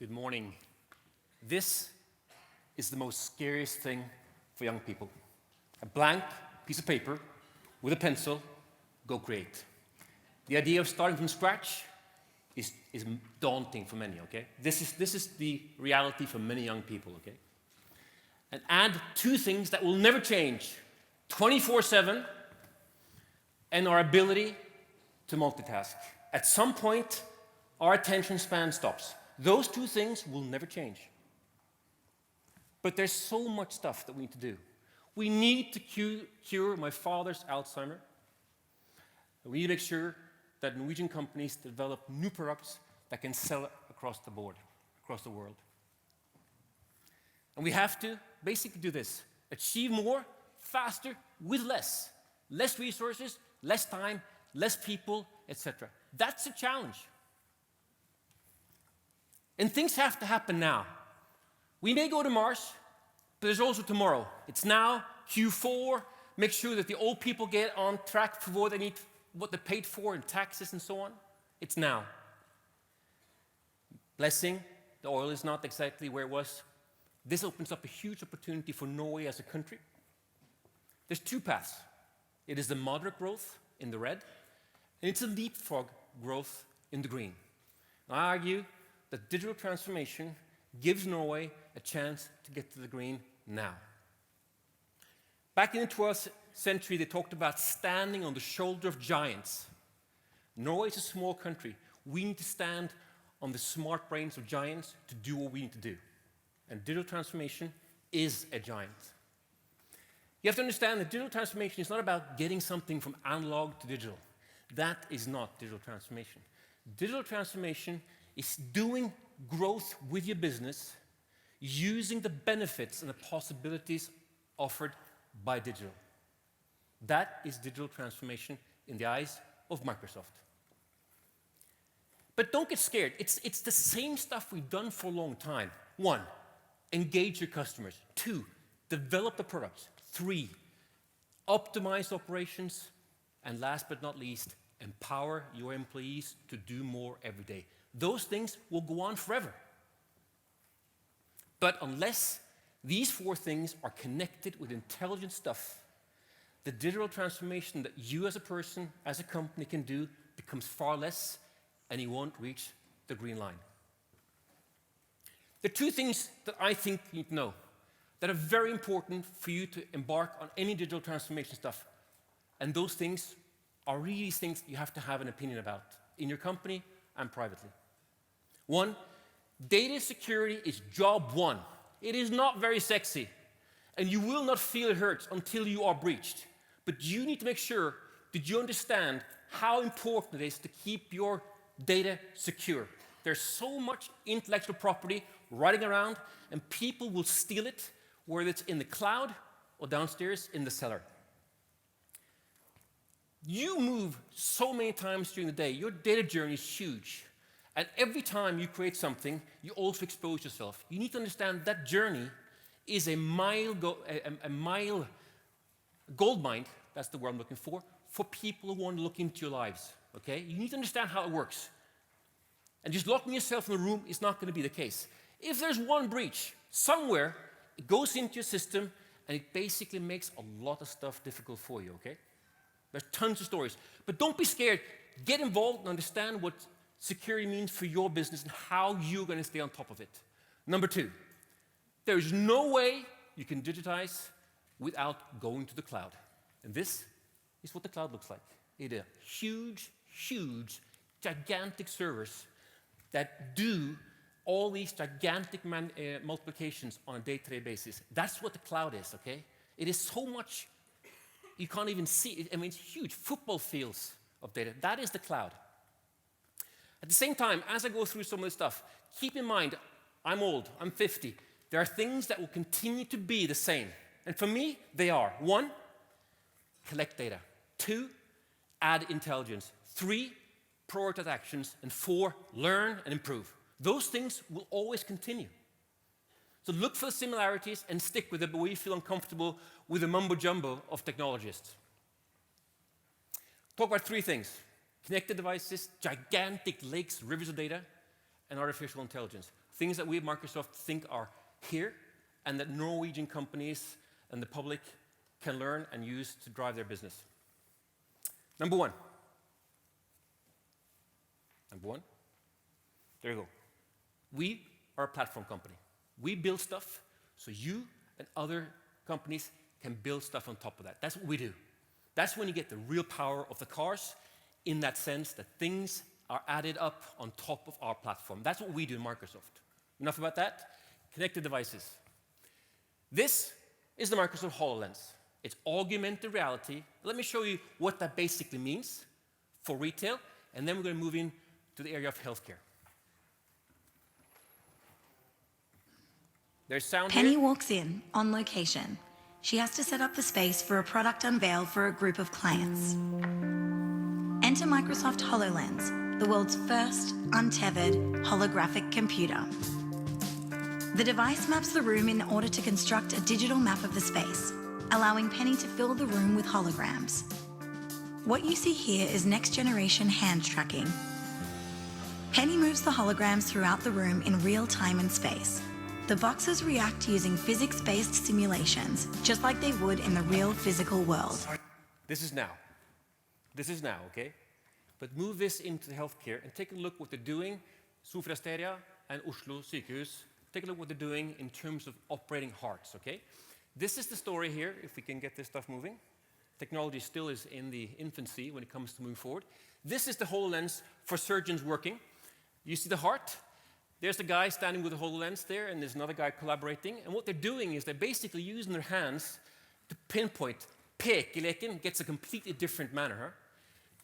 Good morning. This is the most scariest thing for young people. A blank piece of paper with a pencil, go create. The idea of starting from scratch is daunting for many, okay? This is the reality for many young people, okay? And add two things that will never change, 24/7, and our ability to multitask. At some point, our attention span stops. Those two things will never change. But there's so much stuff that we need to do. We need to cure my father's Alzheimer. We need to make sure that Norwegian companies develop new products that can sell across the board, across the world. And we have to basically do this. Achieve more, faster, with less. Less resources, less time, less people, etc. That's a challenge. And things have to happen now. We may go to Mars, but there's also tomorrow. It's now, Q4. Make sure that the old people get on track for what they need, what they paid for in taxes and so on. It's now. Blessing, the oil is not exactly where it was. This opens up a huge opportunity for Norway as a country. There's two paths. It is the moderate growth in the red, and it's a leapfrog growth in the green. And I argue that digital transformation gives Norway a chance to get to the green now. Back in the 12th century, they talked about standing on the shoulder of giants. Norway is a small country. We need to stand on the smart brains of giants to do what we need to do. And digital transformation is a giant. You have to understand that digital transformation is not about getting something from analog to digital. That is not digital transformation. Digital transformation is doing growth with your business, using the benefits and the possibilities offered by digital. That is digital transformation in the eyes of Microsoft. But don't get scared. It's the same stuff we've done for a long time. 1, engage your customers. 2, develop the products. 3, optimize operations. And last but not least, empower your employees to do more every day. Those things will go on forever. But unless these 4 things are connected with intelligent stuff, the digital transformation that you as a person, as a company can do becomes far less, and you won't reach the green line. There are 2 things that I think you need to know that are very important for you to embark on any digital transformation stuff. And those things are really things you have to have an opinion about in your company and privately. 1, data security is job 1. It is not very sexy, and you will not feel it hurts until you are breached. But you need to make sure that you understand how important it is to keep your data secure. There's so much intellectual property riding around, and people will steal it, whether it's in the cloud or downstairs in the cellar. You move so many times during the day. Your data journey is huge. And every time you create something, you also expose yourself. You need to understand that journey is a gold mine, that's the word I'm looking for people who want to look into your lives, okay? You need to understand how it works. And just locking yourself in a room is not going to be the case. If there's one breach, somewhere, it goes into your system, and it basically makes a lot of stuff difficult for you, okay? There's tons of stories. But don't be scared. Get involved and understand what security means for your business and how you're going to stay on top of it. Number 2, there is no way you can digitize without going to the cloud. And this is what the cloud looks like. It is huge, gigantic servers that do all these gigantic multiplications on a day-to-day basis. That's what the cloud is, okay? It is so much, you can't even see it. I mean, it's huge, football fields of data. That is the cloud. At the same time, as I go through some of this stuff, keep in mind, I'm old, I'm 50. There are things that will continue to be the same. And for me, they are. 1, collect data. 2, add intelligence. 3, prioritize actions. And 4, learn and improve. Those things will always continue. So look for the similarities and stick with it, but we feel uncomfortable with the mumbo-jumbo of technologists. Talk about 3 things. Connected devices, gigantic lakes, rivers of data, and artificial intelligence. Things that we at Microsoft think are here, and that Norwegian companies and the public can learn and use to drive their business. Number one. Number one. There you go. We are a platform company. We build stuff so you and other companies can build stuff on top of that. That's what we do. That's when you get the real power of the cars, in that sense that things are added up on top of our platform. That's what we do in Microsoft. Enough about that. Connected devices. This is the Microsoft HoloLens. It's augmented reality. Let me show you what that basically means for retail, and then we're going to move in to the area of healthcare. There's sound Penny here. walks in on location. She has to set up the space for a product unveil for a group of clients. Enter Microsoft HoloLens, the world's first untethered holographic computer. The device maps the room in order to construct a digital map of the space, allowing Penny to fill the room with holograms. What you see here is next-generation hand tracking. Penny moves the holograms throughout the room in real time and space. The boxes react using physics-based simulations, just like they would in the real physical world. This is now. This is now, okay? But move this into healthcare and take a look what they're doing. Sofrasteria and Oslo Sykehus. Take a look what they're doing in terms of operating hearts, okay? This is the story here, if we can get this stuff moving. Technology still is in the infancy when it comes to moving forward. This is the HoloLens for surgeons working. You see the heart? There's the guy standing with the HoloLens there, and there's another guy collaborating. And what they're doing is they're basically using their hands to pinpoint. Pekeleken gets a completely different manner. Huh?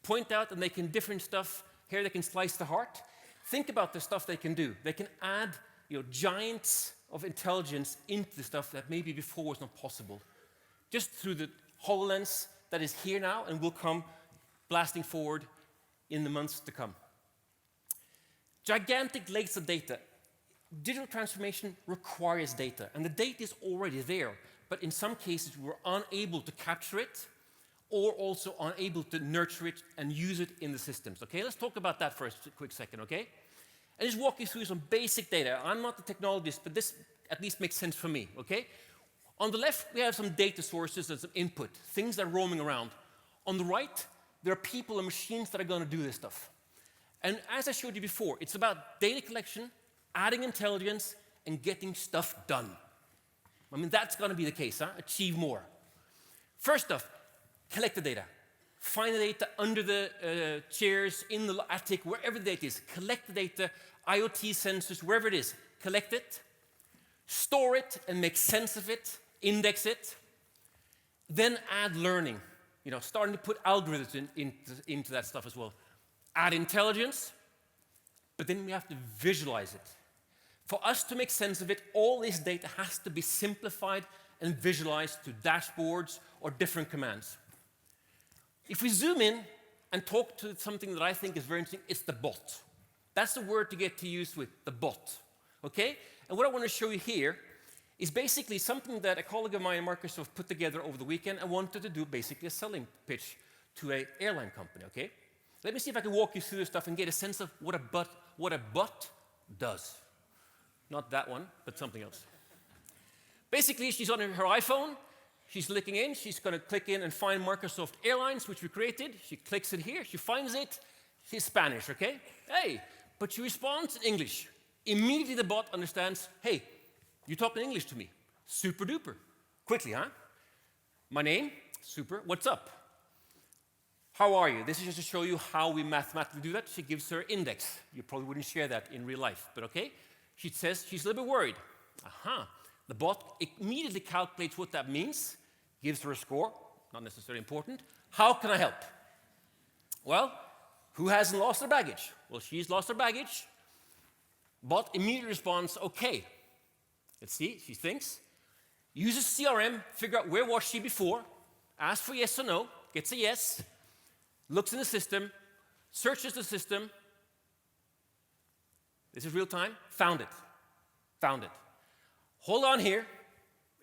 Point out and they can different stuff. Here they can slice the heart. Think about the stuff they can do. They can add giants of intelligence into the stuff that maybe before was not possible. Just through the HoloLens that is here now and will come blasting forward in the months to come. Gigantic lakes of data. Digital transformation requires data, and the data is already there, but in some cases we're unable to capture it or also unable to nurture it and use it in the systems. Okay, let's talk about that for a quick second, okay? And just walk you through some basic data. I'm not the technologist, but this at least makes sense for me, okay? On the left, we have some data sources and some input, things that are roaming around. On the right, there are people and machines that are going to do this stuff. And as I showed you before, it's about data collection, adding intelligence, and getting stuff done. I mean, that's going to be the case, huh? Achieve more. First off, collect the data. Find the data under the chairs, in the attic, wherever the data is. Collect the data, IoT sensors, wherever it is. Collect it, store it, and make sense of it, index it. Then add learning. Starting to put algorithms into that stuff as well. Add intelligence, but then we have to visualize it. For us to make sense of it, all this data has to be simplified and visualized to dashboards or different commands. If we zoom in and talk to something that I think is very interesting, it's the bot. That's the word to get to use with, the bot. Okay? And what I want to show you here is basically something that a colleague of mine at Microsoft put together over the weekend and wanted to do basically a selling pitch to an airline company, okay? Let me see if I can walk you through this stuff and get a sense of what a bot does. Not that one, but something else. Basically, she's on her iPhone. She's looking in. She's going to click in and find Microsoft Airlines, which we created. She clicks it here. She finds it. She's Spanish, okay? Hey, but she responds in English. Immediately, the bot understands, hey, you talking English to me. Super duper. Quickly, huh? My name? Super. What's up? How are you? This is just to show you how we mathematically do that. She gives her index. You probably wouldn't share that in real life, but okay. She says she's a little bit worried. Aha. The bot immediately calculates what that means, gives her a score, not necessarily important. How can I help? Well, who hasn't lost their baggage? Well, she's lost her baggage. Bot immediately responds, okay. Let's see, she thinks. Uses CRM, figure out where was she before, asks for yes or no, gets a yes, looks in the system, searches the system. This is real time. Found it. Found it. Hold on here.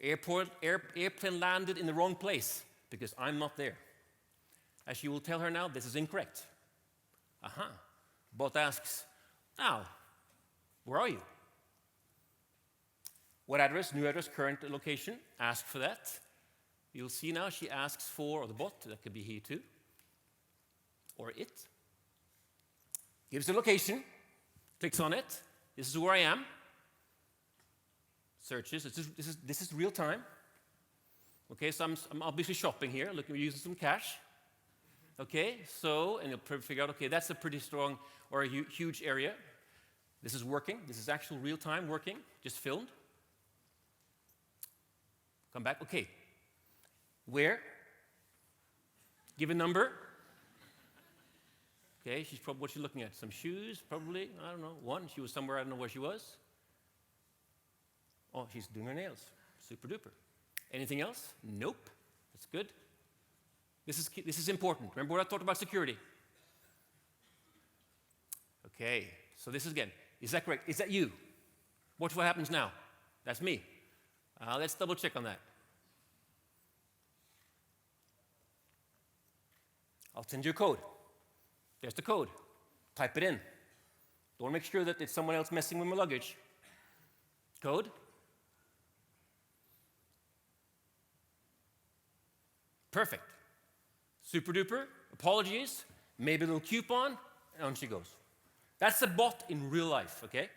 Airplane landed in the wrong place because I'm not there. As she will tell her now, this is incorrect. Aha. Bot asks, now, Where are you? What address? New address, current location. Ask for that. You'll see now she asks for, or the bot, that could be he too, or it. Gives the location, clicks on it. This is where I am. Searches. This is real time. Okay, so I'm obviously shopping here, using some cash. Okay, so, and you'll figure out, okay, that's a pretty strong or a huge area. This is working. This is actual real time working, just filmed. Come back. Okay. Where? Give a number. Okay, what's she looking at? Some shoes, probably. I don't know. One. She was somewhere. I don't know where she was. Oh, she's doing her nails. Super duper. Anything else? Nope. That's good. This is important. Remember what I talked about security? Okay. So this is again. Is that correct? Is that you? Watch what happens now. That's me. Let's double check on that. I'll send you a code. There's the code. Type it in. Don't make sure that it's someone else messing with my luggage. Code. Perfect. Super duper. Apologies. Maybe a little coupon. And on she goes. That's a bot in real life, okay?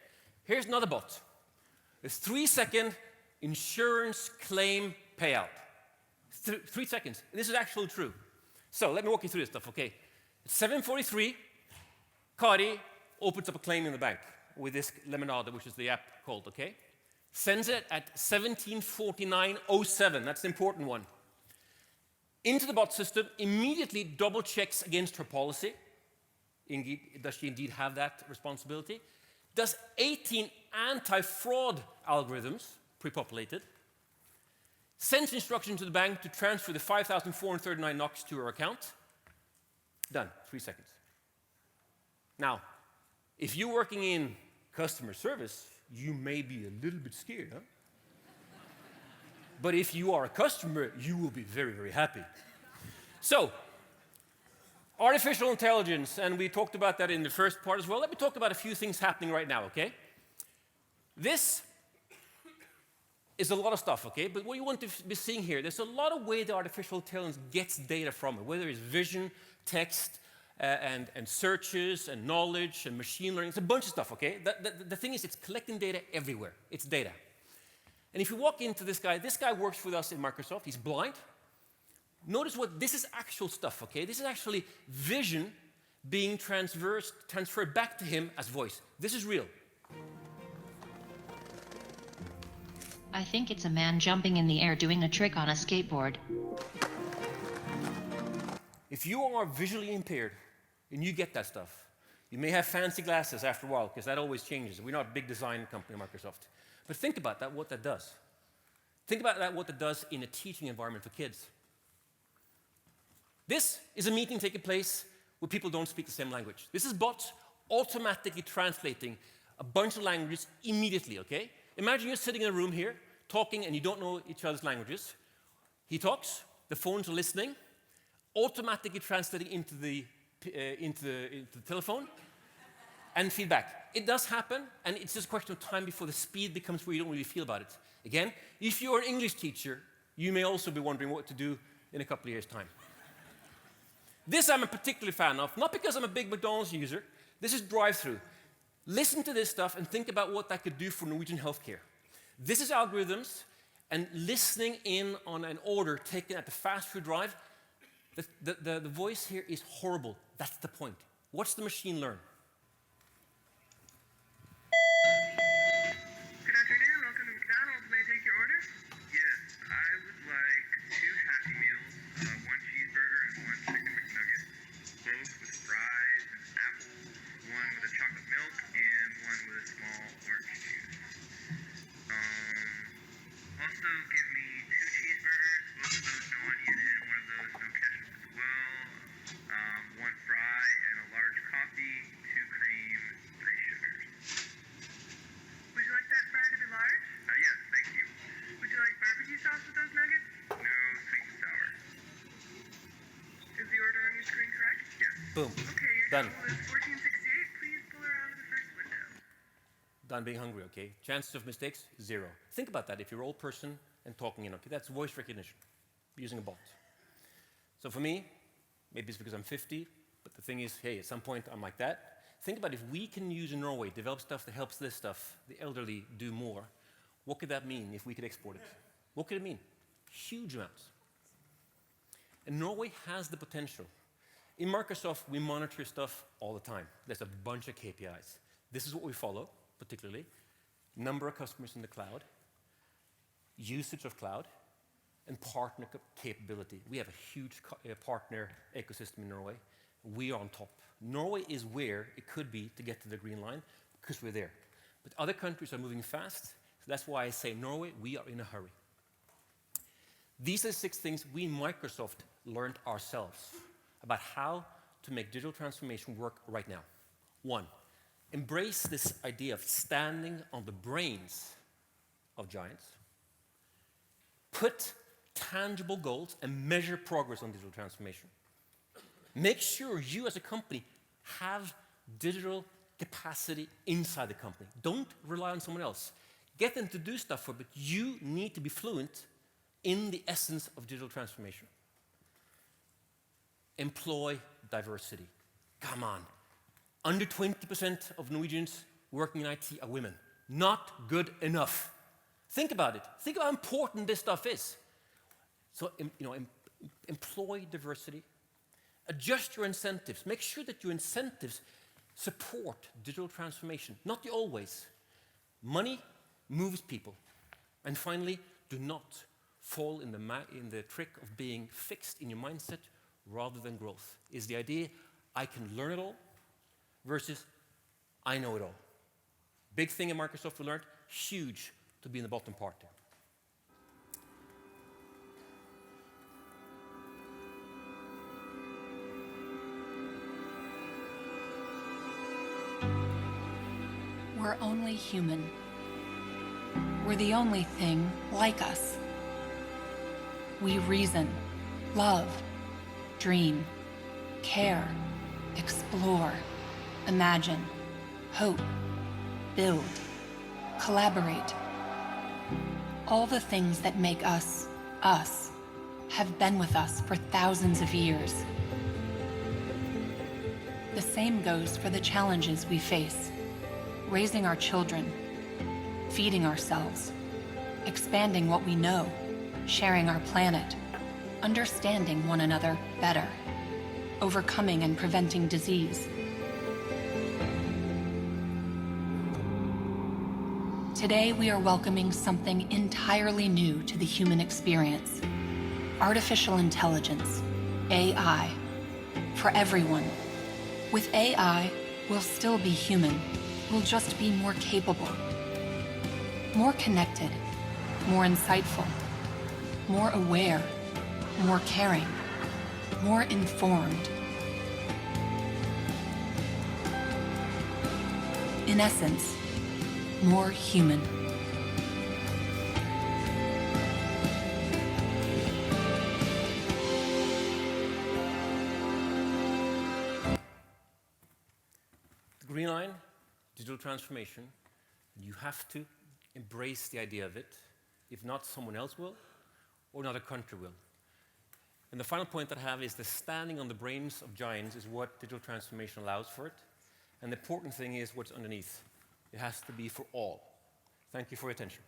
Here's another bot. A 3-second insurance claim payout. 3 seconds. This is actually true. So let me walk you through this stuff, okay? At 7:43, Kari opens up a claim in the bank with this Lemonade, which is the app called, okay? Sends it at 17:49:07. That's the important one. Into the bot system, immediately double checks against her policy. Does she indeed have that responsibility? Does 18 anti-fraud algorithms, pre-populated, sends instruction to the bank to transfer the 5,439 NOK to her account. Done, 3 seconds. Now, if you're working in customer service, you may be a little bit scared, huh? But if you are a customer, you will be very, very happy. So, artificial intelligence, and we talked about that in the first part as well. Let me talk about a few things happening right now, okay? This is a lot of stuff, okay? But what you want to be seeing here, there's a lot of way the artificial intelligence gets data from it, whether it's vision, text, and searches, and knowledge, and machine learning. It's a bunch of stuff, okay? The thing is, it's collecting data everywhere. It's data. And if you walk into this guy works with us in Microsoft. He's blind. Notice this is actual stuff, okay? This is actually vision being transferred back to him as voice. This is real. I think it's a man jumping in the air doing a trick on a skateboard. If you are visually impaired and you get that stuff, you may have fancy glasses after a while, because that always changes. We're not a big design company, Microsoft. But think about that, what that does. Think about that, what that does in a teaching environment for kids. This is a meeting taking place where people don't speak the same language. This is bots automatically translating a bunch of languages immediately, okay? Imagine you're sitting in a room here, talking, and you don't know each other's languages. He talks, the phones are listening, automatically translating into the telephone, and feedback. It does happen, and it's just a question of time before the speed becomes where you don't really feel about it. Again, if you're an English teacher, you may also be wondering what to do in a couple of years' time. This I'm a particular fan of, not because I'm a big McDonald's user. This is drive-through. Listen to this stuff and think about what that could do for Norwegian healthcare. This is algorithms and listening in on an order taken at the fast food drive. The voice here is horrible. That's the point. What's the machine learn? Good afternoon. Welcome to McDonald's. May I take your order? Yes, I would like 2 Happy Meals, 1 cheeseburger and 1 chicken McNugget, both with fries and apples, 1 with a chocolate milk and 1 with a small orange juice. Also give me 2 cheeseburgers, both of those no onion and 1 of those no ketchup as well, 1 fry and a large coffee, 2 cream, 3 sugars. Would you like that fry to be large? Yes, thank you. Would you like barbecue sauce with those nuggets? No, sweet and sour. Is the order on your screen correct? Yes. Boom. Okay, your Done. total is $14.68. Please pull around to the first window. down being hungry, okay? Chances of mistakes, 0. Think about that if you're an old person and talking in, okay? That's voice recognition using a bot. So for me, maybe it's because I'm 50, but the thing is, hey, at some point I'm like that. Think about if we can use in Norway, develop stuff that helps this stuff, the elderly do more, what could that mean if we could export it? What could it mean? Huge amounts. And Norway has the potential. In Microsoft, we monitor stuff all the time. There's a bunch of KPIs. This is what we follow, particularly. Number of customers in the cloud, usage of cloud, and partner capability. We have a huge partner ecosystem in Norway. We are on top. Norway is where it could be to get to the green line, because we're there. But other countries are moving fast, so that's why I say Norway, we are in a hurry. These are 6 things we, Microsoft, learned ourselves about how to make digital transformation work right now. 1, embrace this idea of standing on the brains of giants. Put tangible goals and measure progress on digital transformation. Make sure you as a company have digital capacity inside the company. Don't rely on someone else. Get them to do stuff for you, but you need to be fluent in the essence of digital transformation. Employ diversity. Come on. Under 20% of Norwegians working in IT are women. Not good enough. Think about it. Think how important this stuff is. So, employ diversity. Adjust your incentives. Make sure that your incentives support digital transformation, not the old ways. Money moves people. And finally, do not fall in the trick of being fixed in your mindset rather than growth. Is the idea, I can learn it all versus I know it all. Big thing in Microsoft we learned, huge to be in the bottom part there. We're only human. We're the only thing like us. We reason, love, dream, care, explore, imagine, hope, build, collaborate. All the things that make us, us, have been with us for thousands of years. The same goes for the challenges we face. Raising our children, feeding ourselves, expanding what we know, sharing our planet, understanding one another better, overcoming and preventing disease. Today, we are welcoming something entirely new to the human experience. Artificial intelligence, AI, for everyone. With AI, we'll still be human. We'll just be more capable, more connected, more insightful, more aware, more caring, more informed. In essence, more human. The green line, digital transformation, you have to embrace the idea of it. If not, someone else will, or another country will. And the final point that I have is the standing on the brains of giants is what digital transformation allows for it. And the important thing is what's underneath. It has to be for all. Thank you for your attention.